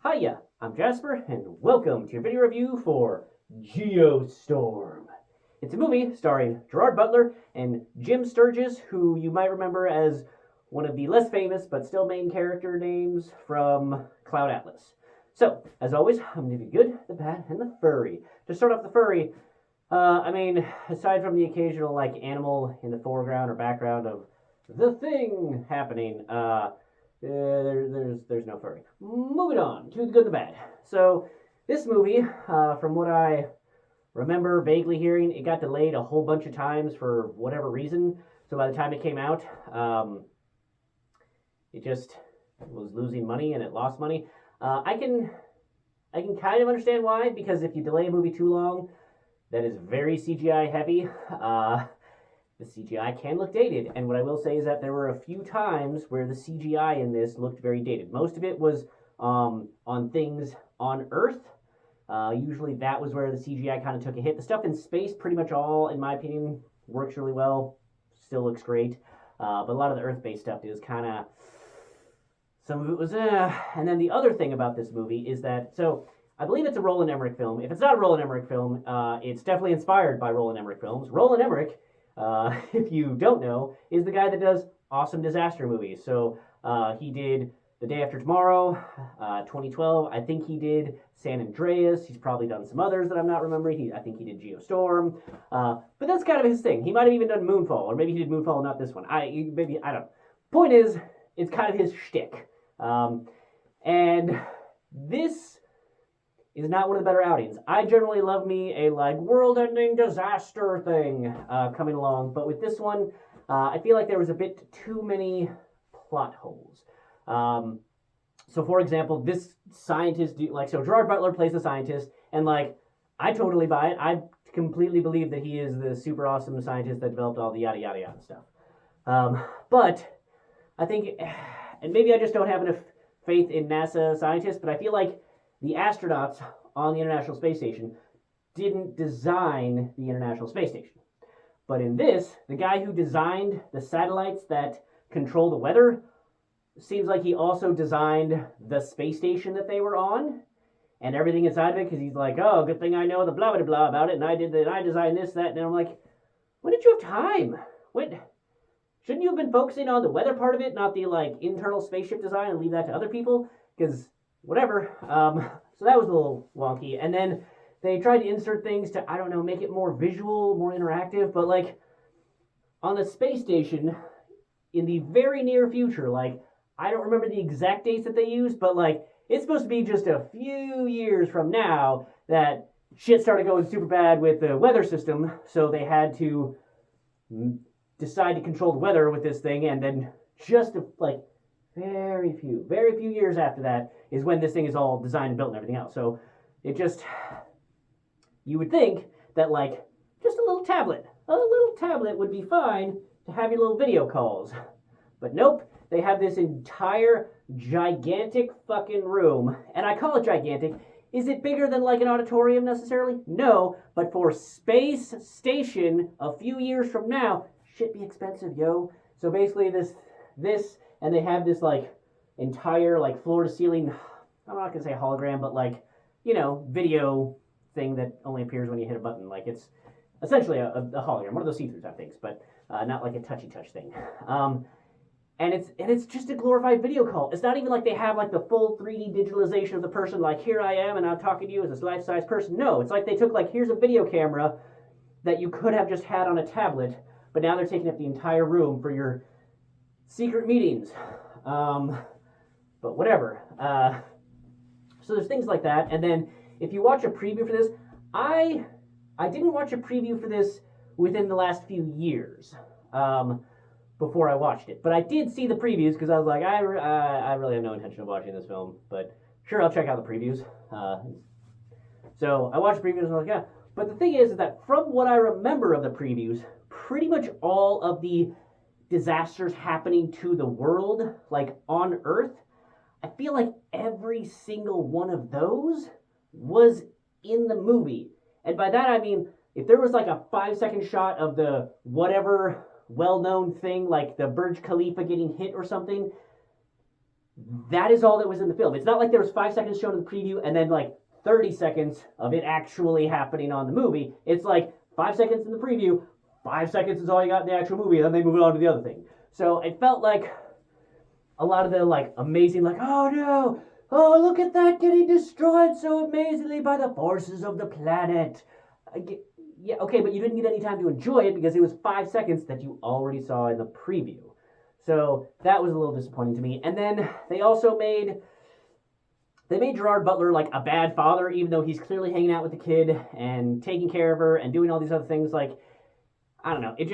Hiya, I'm Jasper, and welcome to your video review for Geostorm. It's a movie starring Gerard Butler and Jim Sturgis, who you might remember as one of the less famous but still main character names from Cloud Atlas. So, as always, I'm going to do the good, the bad, and the furry. To start off the furry, aside from the occasional animal in the foreground or background of the thing happening, there's no furry. Moving on to the good and the bad. So this movie, from what I remember vaguely hearing, it got delayed a whole bunch of times for whatever reason. So by the time it came out, it just was losing money and it lost money. I can kind of understand why, because if you delay a movie too long, that is very CGI heavy. The CGI can look dated, and what I will say is that there were a few times where the CGI in this looked very dated. Most of it was on things on Earth. Usually that was where the CGI kind of took a hit. The stuff in space, pretty much all, in my opinion, works really well. Still looks great. But a lot of the Earth-based stuff is kind of... Some of it was... And then the other thing about this movie is that... So, I believe it's a Roland Emmerich film. If it's not a Roland Emmerich film, it's definitely inspired by Roland Emmerich films. Roland Emmerich... if you don't know, is the guy that does awesome disaster movies. So he did The Day After Tomorrow, 2012. I think he did San Andreas. He's probably done some others that I'm not remembering. I think he did Geostorm. But that's kind of his thing. He might have even done Moonfall, or maybe he did Moonfall and not this one. I don't know. Point is, it's kind of his shtick. And this is not one of the better outings. I generally love me a world-ending disaster thing coming along, but with this one, I feel like there was a bit too many plot holes. So for example, this scientist, so Gerard Butler plays the scientist, and I totally buy it. I completely believe that he is the super awesome scientist that developed all the yada yada yada stuff. But I think, and maybe I just don't have enough faith in NASA scientists, but I feel like the astronauts on the International Space Station didn't design the International Space Station. But in this, the guy who designed the satellites that control the weather seems like he also designed the space station that they were on and everything inside of it, because he's like, oh, good thing I know the blah, blah, blah about it, and I did that, I designed this, that, and I'm like, when did you have time? Shouldn't you have been focusing on the weather part of it, not the internal spaceship design, and leave that to other people? Because whatever. So that was a little wonky. And then they tried to insert things to, I don't know, make it more visual, more interactive. But on the space station, in the very near future, I don't remember the exact dates that they used, but it's supposed to be just a few years from now that shit started going super bad with the weather system. So they had to decide to control the weather with this thing, and then just very few years after that is when this thing is all designed and built and everything else. So it just, you would think that just a little tablet would be fine to have your little video calls. But nope, they have this entire gigantic fucking room, and I call it gigantic. Is it bigger than an auditorium necessarily? No, but for space station a few years from now, shit be expensive, yo. So basically this, and they have this entire floor to ceiling, I'm not gonna say hologram, but video thing that only appears when you hit a button. It's essentially a hologram, one of those see-through type things, but not a touchy touch thing. And it's just a glorified video call. It's not even they have the full 3D digitalization of the person, here I am and I'm talking to you as a life-size person. No, it's they took here's a video camera that you could have just had on a tablet, but now they're taking up the entire room for your secret meetings. But whatever. So there's things like that. And then if you watch a preview for this, I didn't watch a preview for this within the last few years before I watched it. But I did see the previews because I was like, I really have no intention of watching this film. But sure, I'll check out the previews. So I watched the previews and I was like, yeah. But the thing is that from what I remember of the previews, pretty much all of the disasters happening to the world, on Earth, I feel like every single one of those was in the movie. And by that I mean, if there was a 5-second shot of the whatever well-known thing, the Burj Khalifa getting hit or something, that is all that was in the film. It's not like there was 5 seconds shown in the preview and then like 30 seconds of it actually happening on the movie. It's like 5 seconds in the preview, 5 seconds is all you got in the actual movie, and then they move on to the other thing. So it felt like a lot of the like amazing, like, oh no, oh look at that getting destroyed so amazingly by the forces of the planet. Yeah, okay, but you didn't get any time to enjoy it because it was 5 seconds that you already saw in the preview. So that was a little disappointing to me. And then they also made Gerard Butler like a bad father, even though he's clearly hanging out with the kid and taking care of her and doing all these other things. Like, I don't know, it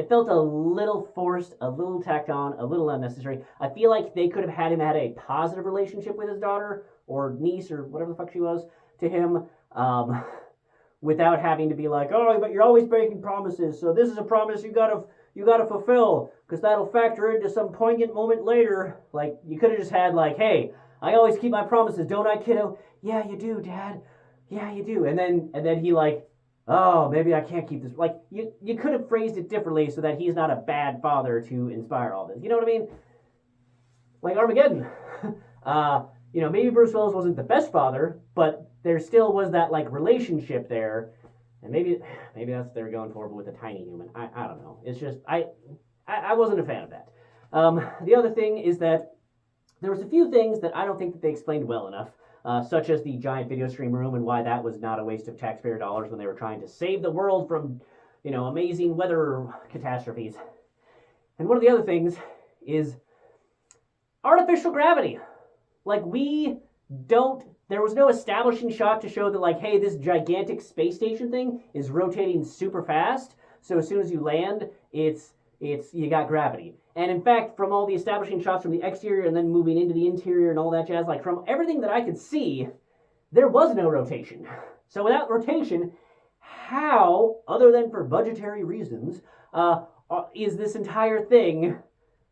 felt a little forced, a little tacked on, a little unnecessary. I feel like they could have had him had a positive relationship with his daughter or niece or whatever the fuck she was to him, without having to be like, oh, but you're always breaking promises, so this is a promise you gotta fulfill, because that'll factor into some poignant moment later. Like, you could have just had like, hey, I always keep my promises, don't I, kiddo? Yeah, you do, Dad. Yeah, you do. And then he like, oh, maybe I can't keep this. Like, you could have phrased it differently so that he's not a bad father to inspire all this. You know what I mean? Like Armageddon. Maybe Bruce Willis wasn't the best father, but there still was that like relationship there. And maybe that's what they're going for, but with a tiny human. I don't know. It's just, I wasn't a fan of that. The other thing is that there was a few things that I don't think that they explained well enough, such as the giant video stream room and why that was not a waste of taxpayer dollars when they were trying to save the world from, amazing weather catastrophes. And one of the other things is artificial gravity. Like, there was no establishing shot to show that, like, hey, this gigantic space station thing is rotating super fast, so as soon as you land, you got gravity. And in fact, from all the establishing shots from the exterior and then moving into the interior and all that jazz, like, from everything that I could see, there was no rotation. So without rotation, how, other than for budgetary reasons, is this entire thing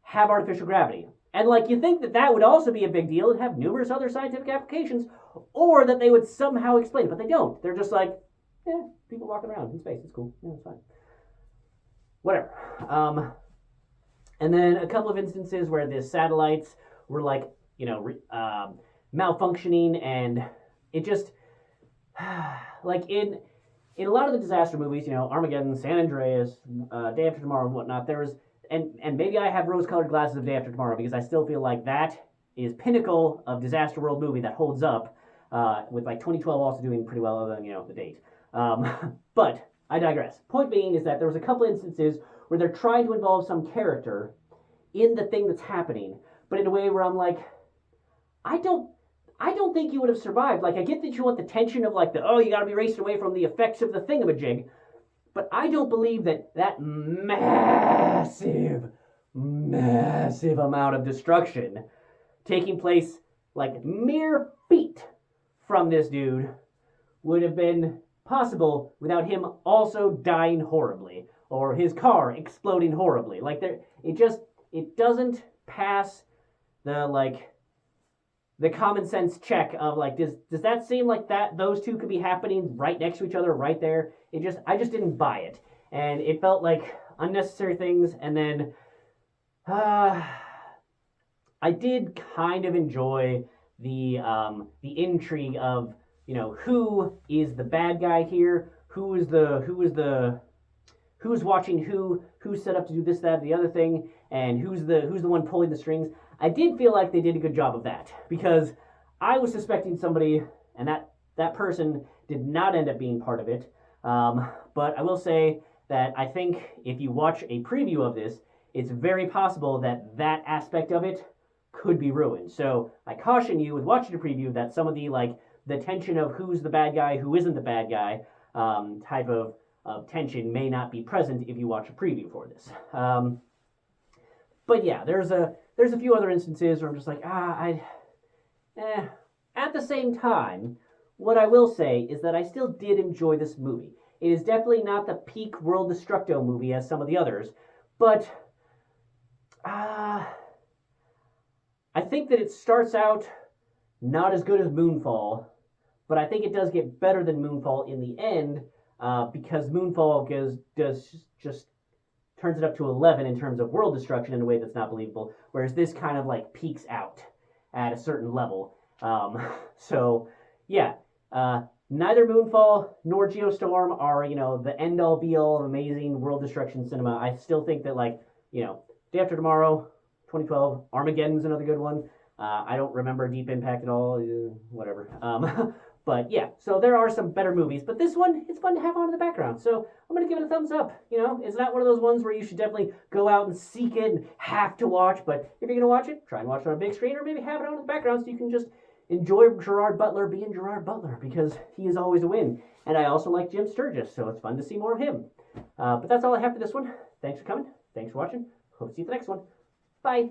have artificial gravity? And, like, you think that would also be a big deal and have numerous other scientific applications, or that they would somehow explain it, but they don't. They're just like, people walking around in space, it's cool. Yeah, it's fine. Whatever. And then a couple of instances where the satellites were, like, malfunctioning, and it just, like, in a lot of the disaster movies, Armageddon, San Andreas, Day After Tomorrow and whatnot, there was, and maybe I have rose-colored glasses of Day After Tomorrow because I still feel like that is pinnacle of disaster world movie that holds up, with like 2012 also doing pretty well other than, the date. But I digress. Point being is that there was a couple instances where they're trying to involve some character in the thing that's happening, but in a way where I'm like, I don't think you would have survived. Like, I get that you want the tension of like you gotta be racing away from the effects of the thingamajig, but I don't believe that massive amount of destruction taking place like mere feet from this dude would have been possible without him also dying horribly or his car exploding horribly. Like, it doesn't pass the common sense check of like, does that seem like that those two could be happening right next to each other right there? I just didn't buy it, and it felt like unnecessary things. And then I did kind of enjoy the intrigue of who is the bad guy here, who's watching who's set up to do this, that, and the other thing, and who's the one pulling the strings. I did feel like they did a good job of that, because I was suspecting somebody, and that person did not end up being part of it. But I will say that I think if you watch a preview of this, it's very possible that aspect of it could be ruined. So I caution you with watching a preview that some of the tension of who's the bad guy, who isn't the bad guy, type of tension may not be present if you watch a preview for this. But yeah, there's a few other instances where I'm just like, At the same time, what I will say is that I still did enjoy this movie. It is definitely not the peak World Destructo movie as some of the others, but I think that it starts out not as good as Moonfall, but I think it does get better than Moonfall in the end, because Moonfall does just turns it up to 11 in terms of world destruction in a way that's not believable, whereas this kind of like peaks out at a certain level. So yeah, neither Moonfall nor Geostorm are, you know, the end-all be-all of amazing world destruction cinema. I still think that, like, you know, Day After Tomorrow, 2012, Armageddon's another good one. I don't remember Deep Impact at all, whatever. But yeah, so there are some better movies, but this one, it's fun to have on in the background. So I'm going to give it a thumbs up. You know, it's not one of those ones where you should definitely go out and seek it and have to watch, but if you're going to watch it, try and watch it on a big screen or maybe have it on in the background so you can just enjoy Gerard Butler being Gerard Butler because he is always a win. And I also like Jim Sturgis, so it's fun to see more of him. But that's all I have for this one. Thanks for coming. Thanks for watching. Hope to see you at the next one. Bye.